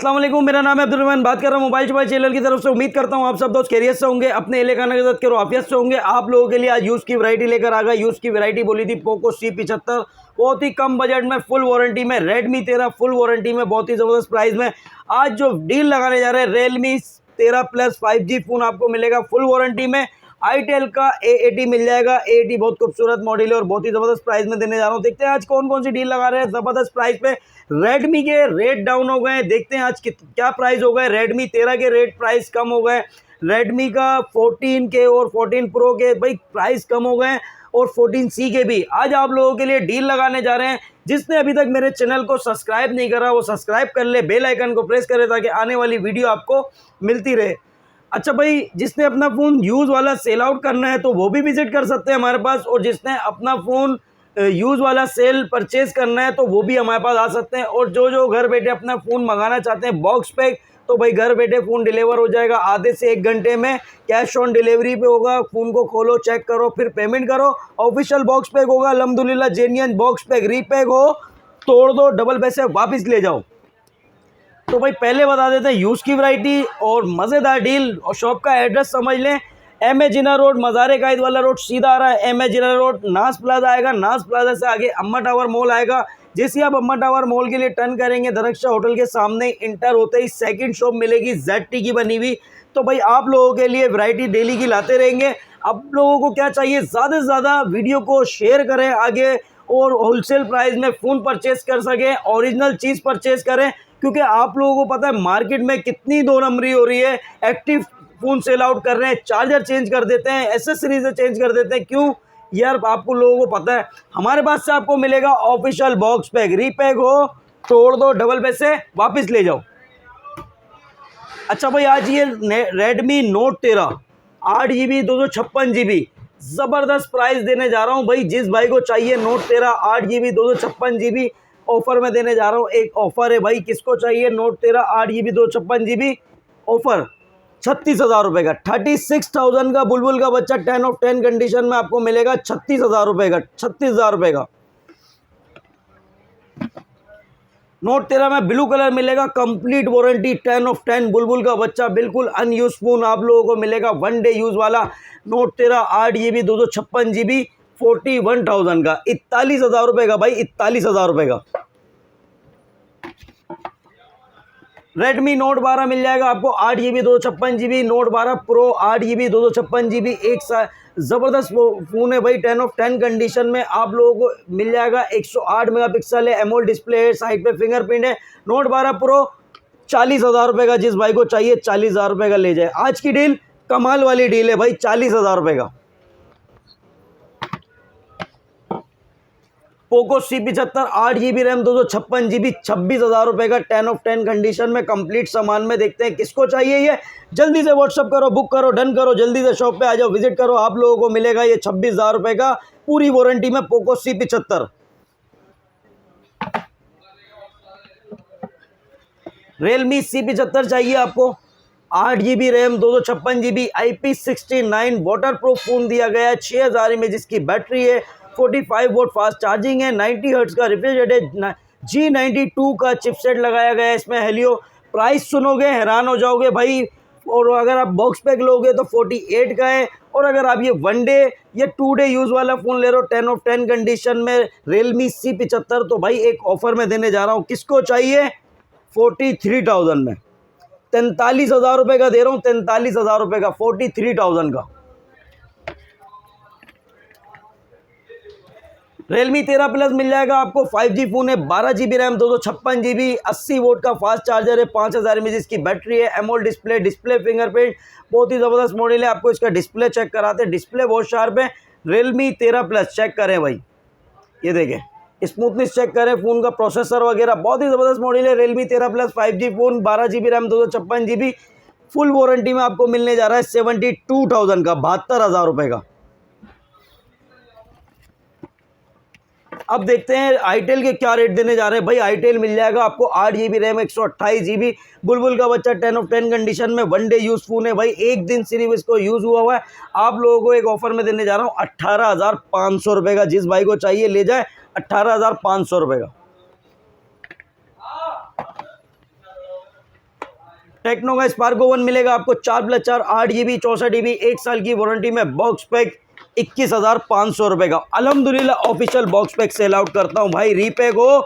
अस्सलाम वालेकुम, मेरा नाम है अब्दुल रहमान। बात कर रहा हूँ मोबाइल शोबाइल चैनल की तरफ से। उम्मीद करता हूँ आप सब दोस्त खैरियत से होंगे, अपने एले खाना के साथ करो आफियत से होंगे। आप लोगों के लिए आज यूज़ की वैरायटी लेकर आ गया। यूज़ की वैरायटी बोली थी पोको C75, बहुत ही कम बजट में फुल वारंटी में Redmi 13 फुल वारंटी में बहुत ही ज़बरदस्त प्राइस में आज जो डील लगाने जा रहे हैं Realme 13 प्लस 5G फ़ोन आपको मिलेगा फुल वारंटी में। आईटेल का A80 मिल जाएगा। A80 बहुत खूबसूरत मॉडल है और बहुत ही ज़बरदस्त प्राइस में देने जा रहा हूँ। देखते हैं आज कौन कौन सी डील लगा रहे हैं ज़बरदस्त प्राइस पे। Redmi के रेट डाउन हो गए, देखते हैं आज क्या प्राइस हो गए। Redmi 13 के रेट प्राइस कम हो गए। Redmi का 14 के और 14 Pro के भाई प्राइस कम हो गए और 14C के भी आज आप लोगों के लिए डील लगाने जा रहे हैं। जिसने अभी तक मेरे चैनल को सब्सक्राइब नहीं करा वो सब्सक्राइब कर ले, बेल आइकन को प्रेस करे ताकि आने वाली वीडियो आपको मिलती रहे। अच्छा भाई, जिसने अपना फ़ोन यूज़ वाला सेल आउट करना है तो वो भी विजिट कर सकते हैं हमारे पास, और जिसने अपना फ़ोन यूज़ वाला सेल परचेज करना है तो वो भी हमारे पास आ सकते हैं। और जो घर बैठे अपना फ़ोन मंगाना चाहते हैं बॉक्स पैक, तो भाई घर बैठे फ़ोन डिलीवर हो जाएगा आधे से 1 घंटे में। कैश ऑन डिलीवरी पे होगा। फ़ोन को खोलो, चेक करो, फिर पेमेंट करो। ऑफिशियल बॉक्स पैक होगा अल्हम्दुलिल्लाह। जेन्युइन बॉक्स पैक, रीपैक हो तोड़ दो, डबल पैसे वापस ले जाओ। तो भाई पहले बता देते हैं यूज़ की वैरायटी और मज़ेदार डील और शॉप का एड्रेस समझ लें। MA जिन्ना रोड, मज़ार कायद वाला रोड सीधा आ रहा है। MA जिन्ना रोड, नाज प्लाजा आएगा। नाज प्लाजा से आगे अम्मा टावर मॉल आएगा। जैसे आप अम्मा टावर मॉल के लिए टर्न करेंगे, दरख्शा होटल के सामने इंटर होते ही सेकंड शॉप मिलेगी ZT की बनी हुई। तो भाई आप लोगों के लिए वैरायटी डेली की लाते रहेंगे। आप लोगों को क्या चाहिए, ज़्यादा से ज़्यादा वीडियो को शेयर करें आगे और होलसेल प्राइस में फ़ोन परचेस कर सकें, ओरिजिनल चीज़ परचेस करें। क्योंकि आप लोगों को पता है मार्केट में कितनी दो नंबरी हो रही है। एक्टिव फ़ोन सेल आउट कर रहे हैं, चार्जर चेंज कर देते हैं, एसेसरीज चेंज कर देते हैं। क्यों यार, आपको लोगों को पता है हमारे पास से आपको मिलेगा ऑफिशियल बॉक्स पैक। रीपैक हो तोड़ दो, डबल पैसे वापस ले जाओ। अच्छा भाई, आज ये Redmi Note 13 8GB 256GB ज़बरदस्त प्राइस देने जा रहा हूँ भाई। जिस भाई को चाहिए Note 13 8GB 256GB ऑफर में देने जा रहा हूँ। एक ऑफर है भाई, किसको चाहिए Note 13 8GB 256GB ऑफर 36,000 रुपये का। 36,000 का बुलबुल का बच्चा 10 ऑफ 10 कंडीशन में आपको मिलेगा 36,000 रुपये का। 36,000 रुपये का Note 13 में ब्लू कलर मिलेगा, कंप्लीट वारंटी 10 ऑफ 10 बुलबुल का बच्चा, बिल्कुल अनयूज फोन आप लोगों को मिलेगा। 1 डे यूज़ वाला Note 13 8GB 256GB 41,000 का। 41,000 रुपये का भाई, 41,000 रुपये का। Redmi Note 12 मिल जाएगा आपको 8GB 256GB। Note 12 Pro 8GB 256GB एक ज़बरदस्त फ़ोन है भाई। 10 ऑफ 10 कंडीशन में आप लोगों को मिल जाएगा। 108 मेगापिक्सल है, एमोलेड डिस्प्ले है, साइड पे फिंगरप्रिंट है। Note 12 Pro 40,000 रुपये का। जिस भाई को चाहिए 40,000 रुपये का ले जाए। आज की डील कमाल वाली डील है भाई, 40,000 रुपये का। Poco C75 8GB RAM 256GB 26,000 रुपये का। 10 ऑफ 10 कंडीशन में कंप्लीट सामान में। देखते हैं किसको चाहिए ये। जल्दी से व्हाट्सअप करो, बुक करो, डन करो, जल्दी से शॉप पे आ जाओ, विजिट करो। आप लोगों को मिलेगा ये 26,000 रुपये का पूरी वारंटी में पोको C75। Realme C75 चाहिए आपको 8GB RAM 256GB IP69 water proof phone दिया गया है। 6000 mAh की बैटरी है, 45 वोल्ट फास्ट चार्जिंग है, 90 हर्ट्ज का रिफ्रेश रेट है, G92 का चिपसेट लगाया गया है इसमें हेलियो। प्राइस सुनोगे हैरान हो जाओगे भाई। और अगर आप बॉक्स पैक लोगे तो 48 का है। और अगर आप ये 1 डे या 2 डे यूज़ वाला फ़ोन ले रहे हो 10 ऑफ 10 कंडीशन में Realme C75, तो भाई एक ऑफ़र में देने जा रहा हूँ। किसको चाहिए 43,000 में, 43,000 रुपये का दे रहा हूँ। 43,000 रुपये का, 43,000 का Realme 13 प्लस मिल जाएगा आपको। 5G फ़ोन है, 12GB रैम 256GB 80 वोट का फास्ट चार्जर है, 5000 mAh की बैटरी है, एमोलेड डिस्प्ले फिंगरप्रिंट, बहुत ही ज़बरदस्त मॉडल है। आपको इसका डिस्प्ले चेक कराते हैं, डिस्प्ले बहुत शार्प है। Realme 13 प्लस चेक करें भाई, ये देखें, स्मूथनेस चेक करें, फ़ोन का प्रोसेसर वगैरह बहुत ही ज़बरदस्त मॉडल है। Realme 13 plus 5G phone 12GB RAM 256GB full warranty में आपको मिलने जा रहा है 72,000 का, 72,000 रुपये का। अब देखते हैं आईटेल के क्या रेट देने जा रहे हैं भाई। आईटेल मिल जाएगा आपको 8GB रैम 128GB बुलबुल का बच्चा 10 ऑफ 10 कंडीशन में। 1 डे यूज़ फ़ोन है भाई, एक दिन सिर्फ इसको यूज़ हुआ है। आप लोगों को एक ऑफ़र में देने जा रहा हूँ 18,500 रुपये का। जिस भाई को चाहिए ले जाए, 18,500 रुपये का। टेक्नो का स्पार्को 1 मिलेगा आपको 4+4 8 GB 64 GB 1 साल की वारंटी में, बॉक्स पैक 21,500 रुपये का। अल्हम्दुलिल्लाह official box pack sell out करता हूँ भाई। रीपैक हो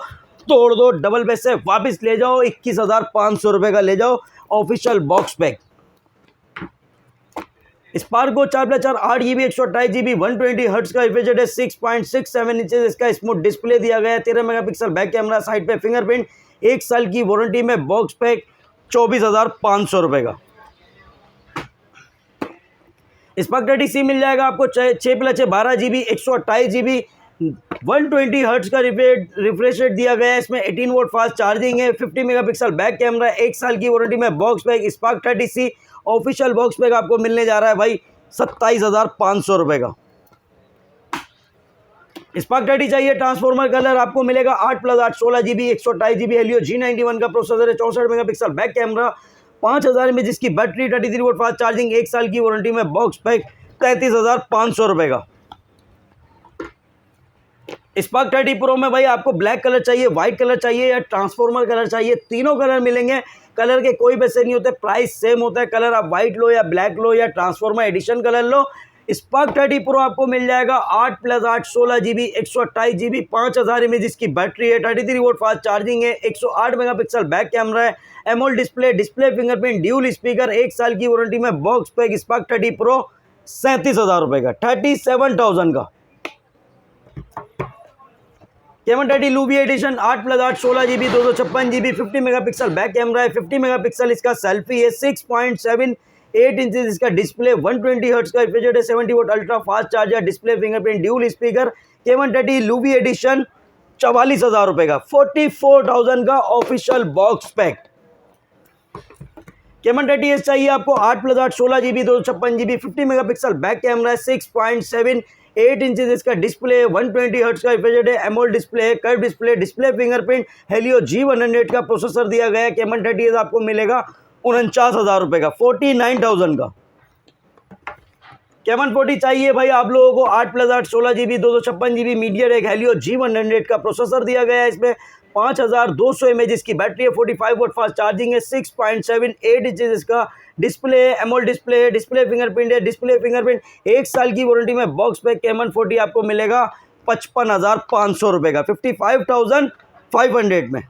तोड़ दो, डबल पैसे वापस ले जाओ, 21,500 रुपये का ले जाओ official box pack. Sparco 4+4 8 GB 128 GB 120 hertz का रिफ्रेजरेटर 6.67 इंचेस इसका स्मूथ डिस्प्ले दिया गया है, 13 मेगापिक्सल बैक कैमरा, साइड पे फिंगरप्रिंट, 1 साल की वारंटी में, बॉक्स पैक 24,500 रुपये का। स्पार्क 30C मिल जाएगा आपको 6+6 12 GB 128 GB 120 हर्ट्ज का रिफ्रेश रेट दिया गया है, इसमें 18 वोल्ट फास्ट चार्जिंग है, 50 मेगापिक्सल बैक कैमरा, 1 साल की वारंटी में, box pack spark 30C official box pack आपको मिलने जा रहा है भाई 27,500 रुपये का। स्पार्क 30 चाहिए ट्रांसफॉर्मर कलर, आपको मिलेगा 8+8 16 GB 128 GB हेलियो G91 का प्रोसेसर है, 64 मेगापिक्सल बैक कैमरा, 5000 में जिसकी बैटरी, 33 वोल्ट फास्ट चार्जिंग, 1 साल की वारंटी में, बॉक्स पैक 33,500 रुपये का। स्पार्क 30 प्रो में भाई आपको ब्लैक कलर चाहिए, व्हाइट कलर चाहिए या ट्रांसफॉर्मर कलर चाहिए, तीनों कलर मिलेंगे। कलर के कोई पैसे नहीं होते, प्राइस सेम होता है। कलर आप व्हाइट लो या ब्लैक लो या ट्रांसफॉर्मर एडिशन कलर लो। स्पार्क 30 प्रो आपको मिल जाएगा 8+8 16 GB 128 GB 5000 mAh इसकी बैटरी है, 33 वोल्ट फास्ट चार्जिंग है, 108 मेगापिक्सल बैक कैमरा है, AMOLED display fingerprint, dual speaker, 1 साल की वारंटी में, बॉक्स पैक स्पार्क 30 प्रो 37,000 रुपये का, 37,000 का। Camon 30 लूबी edition 8+8 16 GB 256 GB 50 megapixel back camera है, 50 मेगापिक्सल इसका सेल्फी है, 6.78 इंचेस इसका डिस्प्ले, 120 हर्ट्ज का refrigerator, 70 volt ultra fast charger, display fingerprint, dual speaker. Camon 30 लूबी एडिशन 44,000 रुपये का, 44,000 का official box pack. Camon 30S चाहिए आपको 8+8 16 GB 256 GB 50 megapixel back camera है, 6.78 इंचेस इसका डिस्प्ले, 120 हर्ट्ज का refrigerator, AMOLED display, curve display fingerprint, Helio G100 का प्रोसेसर दिया गया है। Camon 30S आपको मिलेगा 49,000 रुपये का, 49,000 का। Camon 40 चाहिए भाई आप लोगों को 8+8 16 GB 256 GB MediaTek Helio G100 का प्रोसेसर दिया गया है, इसमें 5200 mAh की बैटरी है, 45 वोल्ट फास्ट चार्जिंग है, 6.78 इंचेस इसका डिस्प्ले, एमोलेड डिस्प्ले फिंगरप्रिंट, 1 साल की वारंटी में, बॉक्स पैक Camon 40 आपको मिलेगा 55,500 रुपये का, 55,500 में।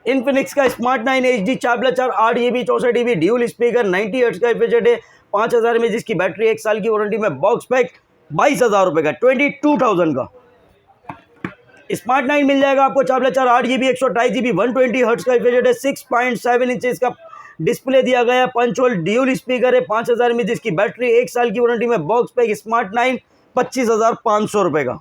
इन्फिनिक्स का smart 9 HD 4+4 8 GB 64 GB dual speaker, 90 hertz का रिफ्रेजरेटर, 5000 mAh की बैटरी, 1 साल की वारंटी में, बॉक्स पैक 22,000 रुपये का, 22,000 का। स्मार्ट 9 मिल जाएगा आपको 4+4 8 GB 128 GB 120 हर्ट्ज का रिफ्रेजरेटर, 6.7 इंचेस का डिस्प्ले दिया गया है, 5 वोल्ट ड्यूल स्पीकर है, 5000 mAh की बैटरी, 1 साल की वारंटी में, बॉक्स पैक स्मार्ट 9 25,500 रुपये का।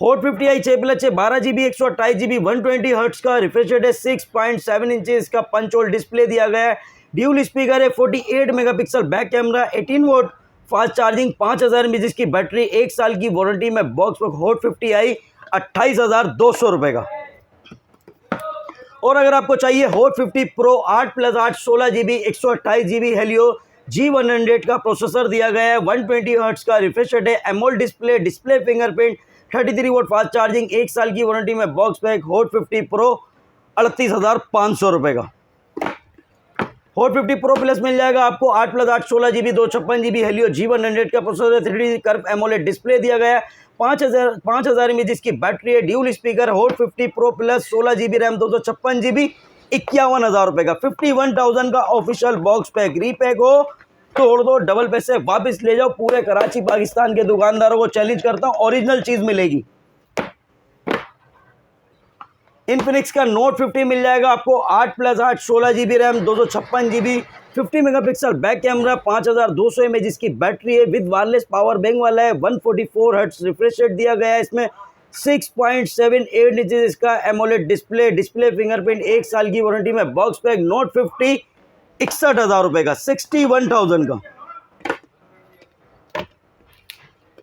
Hot 50i 6+6 12 GB 128 GB 120 hertz का रिफ्रेजरेटर, 6.7 इंचेस का 5 वोल्ट डिस्प्ले दिया गया है, ड्यूल स्पीकर है, 48 megapixel back camera, 18 volt fast charging, 5000 mAh की बैटरी, 1 साल की वारंटी में, बॉक्स पैक हॉट 50i 28,200 रुपये का। और अगर आपको चाहिए hot 50 pro 8+8 16 GB 128 GB Helio G100 का प्रोसेसर दिया गया है, 120 हर्ट्ज का रिफ्रेश रेट है, AMOLED display fingerprint, 33 volt fast charging, 1 साल की वारंटी में, बॉक्स पैक हॉट 50 प्रो 38,500 रुपये का। हॉट 50 प्रो प्लस मिल जाएगा आपको 8+8 16 GB 256 GB हेलियो G100 का processor, 3D curve AMOLED display दिया गया है, 5000 mAh की बैटरी है, dual speaker, hot 50 pro plus 16 GB RAM 256 GB 51,000 रुपये का, 51,000 का ऑफिशियल बॉक्स पैक। रीपैक हो तोड़ दो, डबल पैसे वापस ले जाओ। पूरे कराची पाकिस्तान के दुकानदारों को चैलेंज करता हूँ, ओरिजिनल चीज मिलेगी। इन्फिनिक्स का नोट 50 मिल जाएगा आपको 8+8 16 GB RAM 256 GB 50 megapixel back camera, 5200 mAh की बैटरी है, विद वायरलेस पावर बैंक वाला है, 144 हर्ट्ज रिफ्रेश रेट दिया गया है, इसमें 6.78 इंचेस इसका एमोलेड डिस्प्ले फिंगरप्रिंट, 1 साल की वारंटी में, बॉक्स पैक नोट 50 61,000 रुपये का, 61,000 का।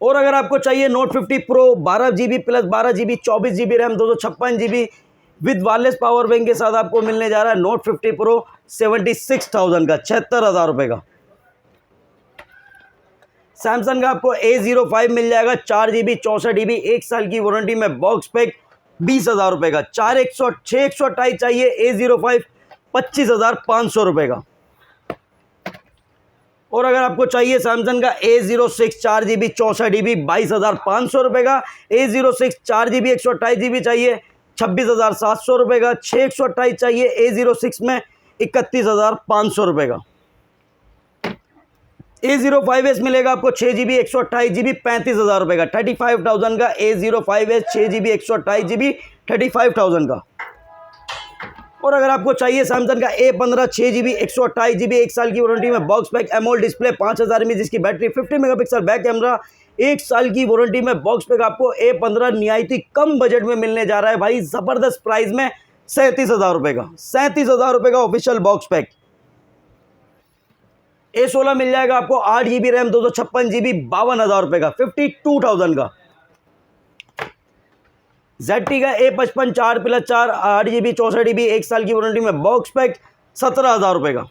और अगर आपको चाहिए note 50 pro 12 GB plus 12 GB 24 GB RAM 256 GB with wireless power bank के साथ आपको मिलने जा रहा है नोट 50 प्रो 76,000 का, 76,000 रुपये का। सैमसंग का आपको A05 मिल जाएगा 4 GB 64 GB 1 साल की वारंटी में, बॉक्स पैक 20,000 का। 6 128 चाहिए A05 25,500 का। और अगर आपको चाहिए सैमसंग का A06 4GB 64GB 22,500 का। A06 4GB 128GB चाहिए 26,700 का। 6 128 चाहिए A06 में 31,500 का। A05s मिलेगा आपको 6GB 128GB 35,000 का। 35,000 का A05s 6GB 128GB 35,000 का। और अगर आपको चाहिए सैमसंग का A15 6GB 128GB 1 साल की वारंटी में box pack AMOLED display 5000 mAh जिसकी बैटरी 50 मेगापिक्सल बैक कैमरा 1 साल की वारंटी में बॉक्स पैक आपको A15 निहायती कम बजट में मिलने जा रहा है भाई, जबरदस्त प्राइस में 37,000 का। 37,000 का ऑफिशियल बॉक्स पैक। A16 मिल जाएगा आपको 8GB रैम 256GB 52,000 का। 52,000 का। ZT का A55 4+4 8GB 64GB 1 साल की वारंटी में बॉक्स पैक 17,000 का।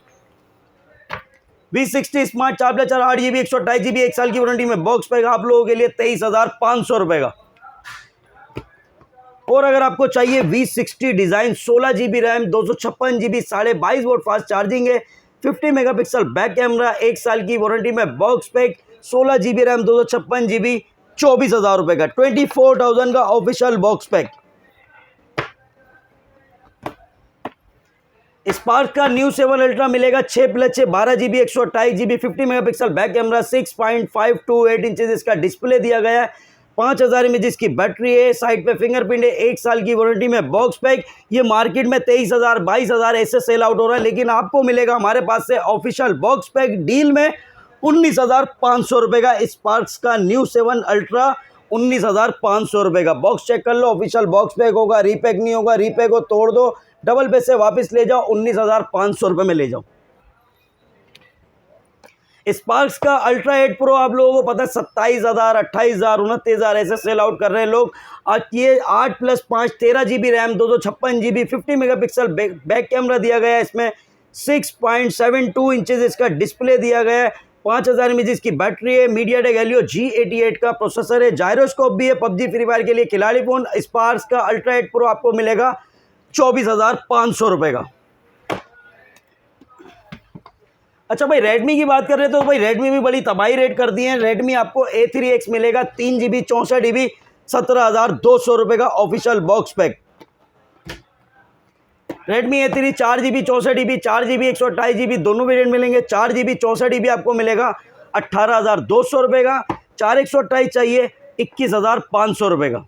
V60 स्मार्ट 4+4 8GB 128GB 1 साल की वारंटी में बॉक्स पैक आप लोगों के लिए 23,500 का। और अगर आपको चाहिए V60 design 16GB RAM 256GB 22.5 volt fast charging है 50 मेगापिक्सल बैक कैमरा 1 साल की वारंटी में box pack 16GB RAM 256GB 24,000 का। 24,000 का ऑफिशियल बॉक्स पैक। स्पार्क का न्यू 7 अल्ट्रा मिलेगा 6+6 12GB 128GB 50 megapixel back camera 6.528 inches इसका डिस्प्ले दिया गया है 5000 mAh की बैटरी है, साइड पे फिंगरप्रिंट है, 1 साल की वारंटी में बॉक्स पैक। ये मार्केट में 23,000 22,000 ऐसे सेल आउट हो रहा है, लेकिन आपको मिलेगा हमारे पास से ऑफिशियल बॉक्स पैक डील में 19,500 का। स्पार्क्स का न्यू 7 अल्ट्रा 19,500 का। बॉक्स चेक कर लो, ऑफिशियल बॉक्स पैक होगा, रीपैक नहीं होगा। रीपैक हो तोड़ दो, डबल पैसे वापस ले जाओ, 19,500 में ले जाओ। स्पार्क्स का अल्ट्रा 8 प्रो आप लोगों को पता है 27,000 28,000 29,000 ऐसे सेल आउट कर रहे हैं लोग। आज ये 8+5 13GB RAM 256GB 50 megapixel back camera दिया गया है, इसमें 6.72 इंचेस इसका डिस्प्ले दिया गया है, 5000 mAh की बैटरी है, मीडियाटेक हेलियो G88 का प्रोसेसर है, जायरोस्कोप भी है, पबजी फ्री फायर के लिए खिलाड़ी फोन। स्पार्क्स का अल्ट्रा 8 प्रो आपको मिलेगा 24,500 का। अच्छा भाई रेडमी की बात कर रहे हैं तो भाई रेडमी भी बड़ी तबाही रेट कर दी है। रेडमी आपको A3X मिलेगा 3GB 64GB 17,200 का official box pack. Redmi A3 4GB 64GB 4GB 128GB दोनों वेरिएंट मिलेंगे। 4GB 64GB आपको मिलेगा 18,200 का। 4 128 चाहिए 21,500 का।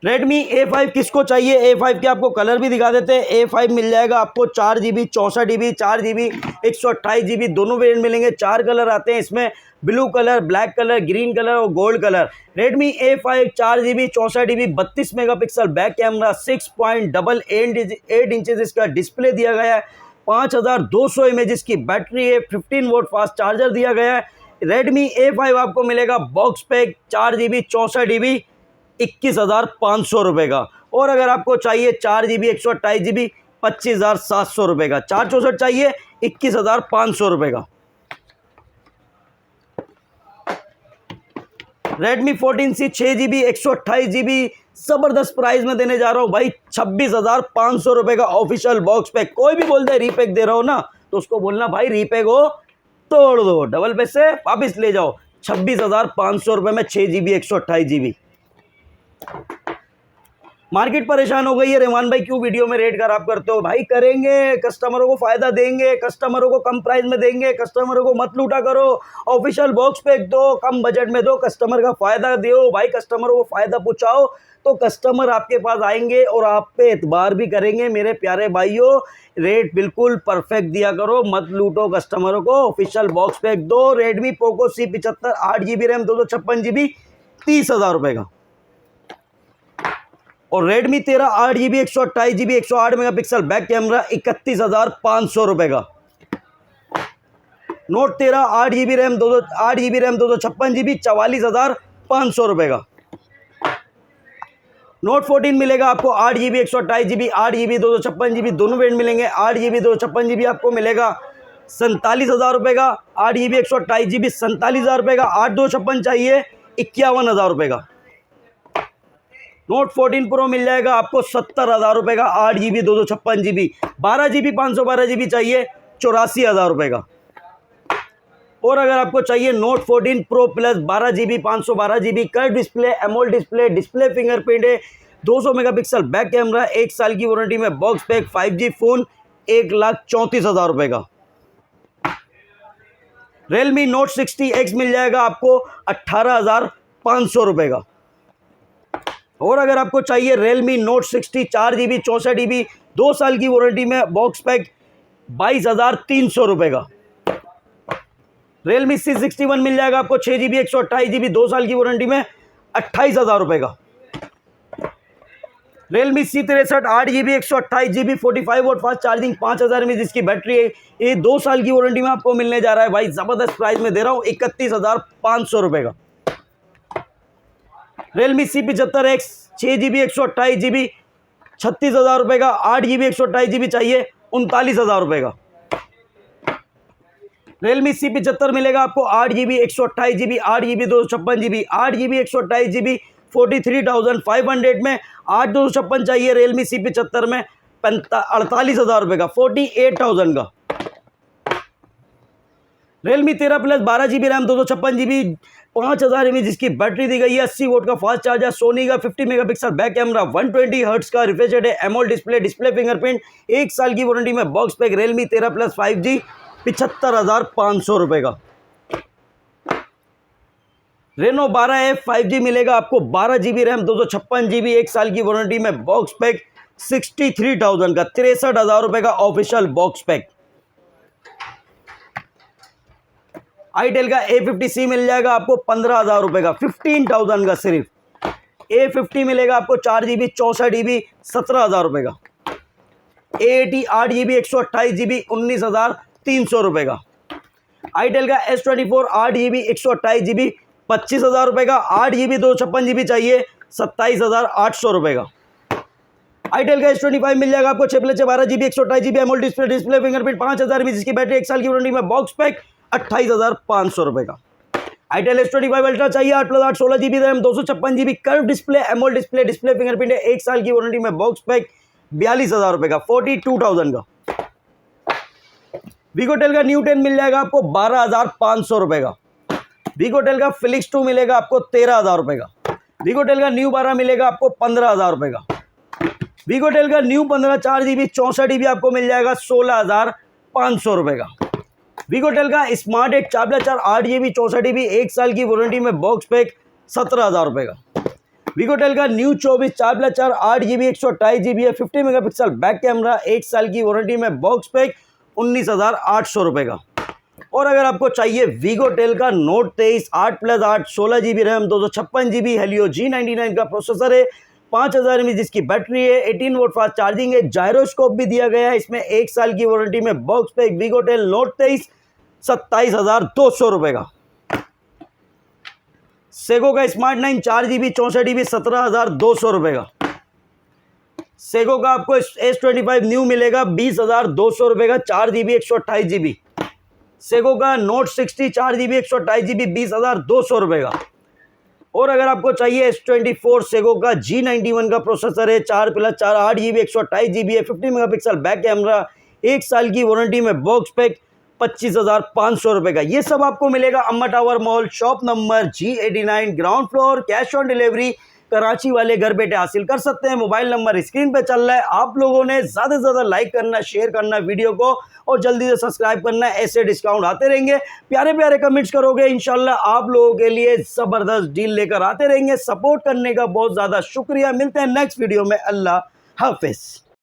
रेडमी A5 किसको चाहिए, A5 के आपको कलर भी दिखा देते हैं। A5 मिल जाएगा आपको 4GB 64GB 4GB 128GB दोनों वेरिएंट मिलेंगे। 4 कलर आते हैं इसमें, blue colour, black colour, green colour और gold colour. Redmi A5 4GB 64GB 32 megapixel back camera 6.88 inches इसका डिस्प्ले दिया गया है, 5200 mAh की बैटरी है, 15 वोल्ट फास्ट चार्जर दिया गया है। रेडमी A5 आपको मिलेगा बॉक्स पैक 4GB 64GB 21,500 का। और अगर आपको चाहिए 4GB 128GB 25,700 का। 464 चाहिए 21,500 का। रेडमी 14C 6GB 128GB जबरदस्त प्राइस में देने जा रहा हूं भाई 26,500 का ऑफिशियल बॉक्स पैक। कोई भी बोलता है रीपैक दे रहा हो ना तो उसको बोलना भाई रीपैक हो तोड़ दो, डबल पैसे वापिस ले जाओ। 26,500 में 6GB 128GB। मार्केट परेशान हो गई है, रेमान भाई क्यों वीडियो में रेट खराब करते हो? भाई करेंगे, कस्टमरों को फायदा देंगे, कस्टमरों को कम प्राइस में देंगे, कस्टमरों को मत लूटा करो, ऑफिशियल बॉक्स पैक दो, कम बजट में दो, कस्टमर का फायदा दो भाई, कस्टमरों को फायदा पहुंचाओ तो कस्टमर आपके पास आएंगे और आप पे एतबार भी करेंगे। मेरे प्यारे भाइयों रेट बिल्कुल परफेक्ट दिया करो, मत लूटो कस्टमरों को। ऑफिशियल बॉक्स पैक दो। Redmi Poco C75 8GB RAM 256GB 30,000 का। और Redmi 13 8GB 128GB 108 megapixel back camera 31,500 का। नोट 13 8GB रैम 256GB 44,500 का। नोट 14 मिलेगा आपको 8GB 128GB 8GB 256GB दोनों वेरिएंट मिलेंगे। 8GB 256GB आपको मिलेगा 47,000 का। 8GB 128GB 47,000 का। 8 256 चाहिए 51,000 का। नोट 14 प्रो मिल जाएगा आपको 70,000 रुपये का, 8 GB 256 GB, 12 GB 512 GB चाहिए 84,000 रुपये का। और अगर आपको चाहिए note 14 pro plus 12 GB 512 GB curve display, AMOLED display, display fingerprint है, 200 मेगापिक्सल बैक कैमरा, 1 साल की वारंटी में बॉक्स पैक, 5G फ़ोन 1,34,000 रुपये का। Realme Note 60X मिल जाएगा आपको 18,500 रुपये का। और अगर आपको चाहिए Realme Note 60 4 GB 64 GB 2 साल की वारंटी में बॉक्स पैक, 22,300 रुपये का। Realme C61 मिल जाएगा आपको 6 GB 128 GB 2 साल की वारंटी में 28,000 रुपये का। Realme C63 8 GB 128 GB 45 volt fast charging 5,000 mAh जिसकी बैटरी है, ये 2 साल की वारंटी में आपको मिलने जा रहा है भाई, ज़बरदस्त प्राइस में दे रहा हूँ 31,500 रुपये का। Realme C75X 6 GB 128 GB 36,000 रुपये का, 8 GB 128 GB चाहिए 39,000 रुपये का। Realme C75 मिलेगा आपको 8 GB 128 GB 8 GB 256 GB 8 GB 128 GB 43,500 में, 8 256 चाहिए Realme C75 में 48,000 रुपये का, 48,000 का। Realme 13 plus 12 GB RAM 256 GB 5,000 mAh जिसकी बैटरी दी गई है, 80 वोट का फास्ट चार्जर, सोनी का 50 मेगापिक्सल बैक कैमरा, 120 हर्ट्ज का रिफ्रेश रेट है, एमोल्ड डिस्प्ले, डिस्प्ले फिंगरप्रिंट, 1 साल की वारंटी में box pack, Realme 13 plus 5G 75,500 रुपये का। Reno 12F 5G मिलेगा आपको 12 GB रैम 256 GB 1 साल की वारंटी में बॉक्स पैक, 63,000 का, 63,000 रुपये का ऑफिशियल बॉक्स पैक। आईटेल का A50C मिल जाएगा आपको 15,000 रुपये का, 15,000 का सिर्फ। A50 मिलेगा आपको 4 GB 64 GB 17,000 रुपये का। A80 8 GB 128 GB 19,300 रुपये का। आईटेल का S24 8 GB 128 GB 25,000 रुपये का, 8 GB 256 GB चाहिए 27,800 रुपये का। आईटेल का S25 मिल जाएगा आपको 6 12 GB 128 GB AMOLED display, display fingerprint, 5,000 mAh जिसकी बैटरी, 1 साल की वारंटी में बॉक्स पैक, 28,500 रुपये का। आईटेल S25 अल्ट्रा चाहिए 8 + 8 16 GB RAM 256 GB curve display, AMOLED display, display fingerprint है, 1 साल की वारंटी में बॉक्स पैक, 42,000 रुपये का, 42,000 का। वीगोटेल का न्यू 10 मिल जाएगा आपको 12,500 रुपये का। वीगोटेल का फिलिक्स 2 मिलेगा आपको 13,000 रुपये का। वीगोटेल का न्यू 12 मिलेगा आपको 15,000 रुपये का। वीगोटेल का न्यू 15 4 GB 64 GB आपको मिल जाएगा 16,500 रुपये का। वीगोटेल का स्मार्ट 8 4+4 8 GB 64 GB 1 साल की वारंटी में बॉक्स पैक, 17,000 रुपये का। वीगोटेल का न्यू 24 4+4 8 GB 128 GB है, 50 मेगापिक्सल बैक कैमरा, 1 साल की वारंटी में बॉक्स पैक, 19,800 रुपये का। और अगर आपको चाहिए वीगोटेल का note 23 8 + 8 16 GB RAM 256 GB Helio G99 का प्रोसेसर है, 5,000 mAh जिसकी बैटरी है, 18 वोल्ट फास्ट चार्जिंग है, जायरोस्कोप भी दिया गया है इसमें, 1 साल की वारंटी में बॉक्स पैक, वीगोटेल नोट 23 27,200 रुपये का। सेगो का स्मार्ट 9 4 GB 64 GB 17,200 रुपये का। सेगो का आपको S25 न्यू मिलेगा 20,200 रुपये का, 4 GB 128 GB। सेगो का नोट 60 4 GB 128 GB 20,200 रुपये का। और अगर आपको चाहिए S24 सेगो का G91 का प्रोसेसर है, 4 + 4 8 GB 128 GB है, 50 मेगापिक्सल बैक कैमरा, 1 साल की वारंटी में बॉक्स पैक, 25,500 रुपये का। ये सब आपको मिलेगा अम्मा tower mall, shop number G89, ground floor, cash on delivery, Karachi वाले घर बैठे हासिल कर सकते हैं। मोबाइल नंबर स्क्रीन पे चल रहा है, आप लोगों ने ज़्यादा से ज़्यादा लाइक करना, शेयर करना वीडियो को, और जल्दी से सब्सक्राइब करना, ऐसे डिस्काउंट आते रहेंगे। प्यारे प्यारे कमेंट्स करोगे, इंशाल्लाह आप लोगों के लिए ज़बरदस्त डील लेकर आते रहेंगे। सपोर्ट करने का बहुत ज़्यादा शुक्रिया। मिलते हैं नेक्स्ट वीडियो में। अल्लाह हाफिज़।